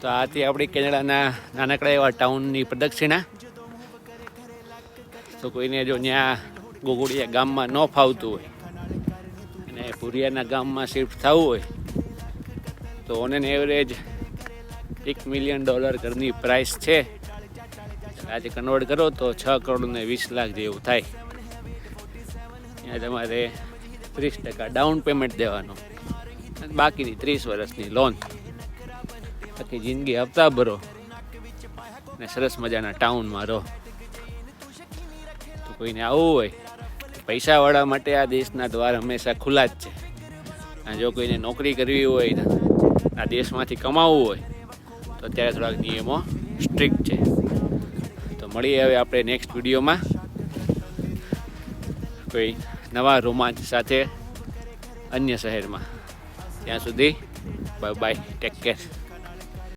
તો આથી આપણી કેનેડાના નાનકડા એવા ટાઉનની પ્રદક્ષિણા. તો કોઈને જો ત્યાં ગોગોડિયા ગામમાં ન ફાવતું હોય અને ભુરિયાના ગામમાં શિફ્ટ થવું હોય તો ઓન એન એવરેજ $1 મિલિયન ઘરની પ્રાઇસ છે. આજે કન્વર્ટ કરો તો 6 કરોડ ને 20 લાખ જેવું થાય. ત્યાં તમારે 30% ડાઉન પેમેન્ટ દેવાનું અને બાકીની 30 વર્ષની લોન. આખી જિંદગી હપ્તા ભરો ને સરસ મજાના ટાઉનમાં રહો. તો કોઈને આવવું હોય પૈસાવાળા માટે આ દેશના દ્વાર હંમેશા ખુલ્લા જ છે. અને જો કોઈને નોકરી કરવી હોય આ દેશમાંથી કમાવવું હોય તો અત્યારે થોડાક નિયમો સ્ટ્રિક્ટ છે. તો મળીએ હવે આપણે નેક્સ્ટ વિડીયોમાં કોઈ નવા રોમાંચ સાથે અન્ય શહેરમાં. ત્યાં સુધી બાય બાય, ટેક કેર.